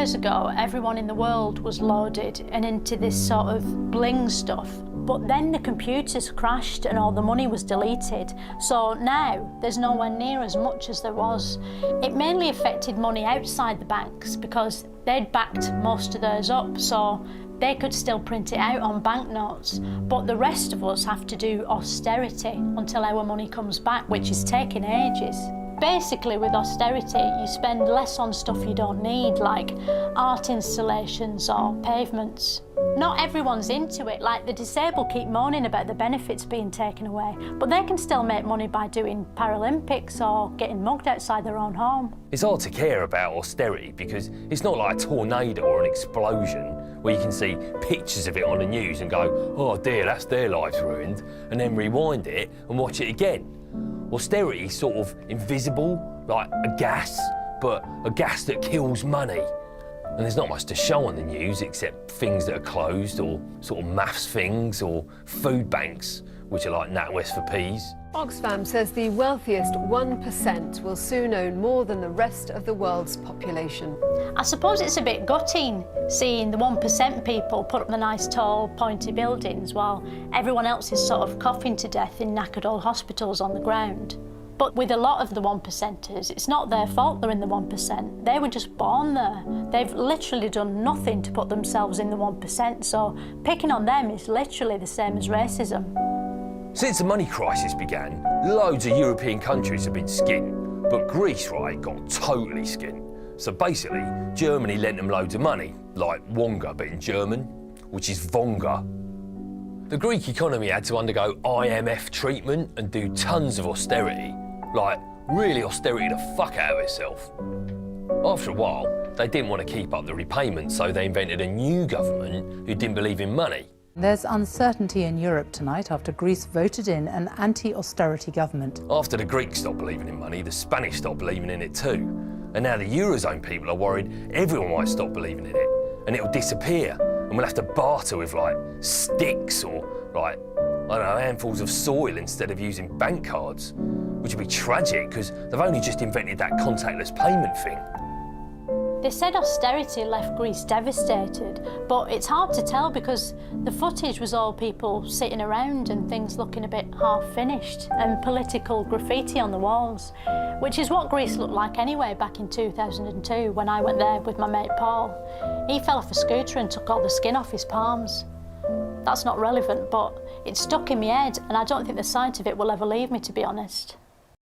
years ago, everyone in the world was loaded and into this sort of bling stuff. But then the computers crashed and all the money was deleted. So now there's nowhere near as much as there was. It mainly affected money outside the banks because they'd backed most of theirs up, so they could still print it out on banknotes. But the rest of us have to do austerity until our money comes back, which is taking ages. Basically, with austerity, you spend less on stuff you don't need, like art installations or pavements. Not everyone's into it, like the disabled keep moaning about the benefits being taken away, but they can still make money by doing Paralympics or getting mugged outside their own home. It's hard to care about austerity because it's not like a tornado or an explosion where you can see pictures of it on the news and go, oh dear, that's their lives ruined, and then rewind it and watch it again. Austerity is sort of invisible, like a gas, but a gas that kills money. And there's not much to show on the news except things that are closed or sort of maths things or food banks, which are like NatWest for peas. Oxfam says the wealthiest 1% will soon own more than the rest of the world's population. I suppose it's a bit gutting seeing the 1% people put up the nice tall pointy buildings while everyone else is sort of coughing to death in knackered old hospitals on the ground. But with a lot of the 1%ers, it's not their fault they're in the 1%. They were just born there. They've literally done nothing to put themselves in the 1%, so picking on them is literally the same as racism. Since the money crisis began, loads of European countries have been skint, but Greece, right, got totally skint. So basically, Germany lent them loads of money, like wonga, but in German, which is vonga. The Greek economy had to undergo IMF treatment and do tons of austerity, like really austerity the fuck out of itself. After a while, they didn't want to keep up the repayments, so they invented a new government who didn't believe in money. There's uncertainty in Europe tonight after Greece voted in an anti-austerity government. After the Greeks stopped believing in money, the Spanish stopped believing in it too. And now the Eurozone people are worried everyone might stop believing in it and it'll disappear and we'll have to barter with like sticks or like, I don't know, handfuls of soil instead of using bank cards, which would be tragic because they've only just invented that contactless payment thing. They said austerity left Greece devastated, but it's hard to tell because the footage was all people sitting around and things looking a bit half-finished and political graffiti on the walls, which is what Greece looked like anyway back in 2002 when I went there with my mate Paul. He fell off a scooter and took all the skin off his palms. That's not relevant, but it stuck in my head and I don't think the sight of it will ever leave me, to be honest.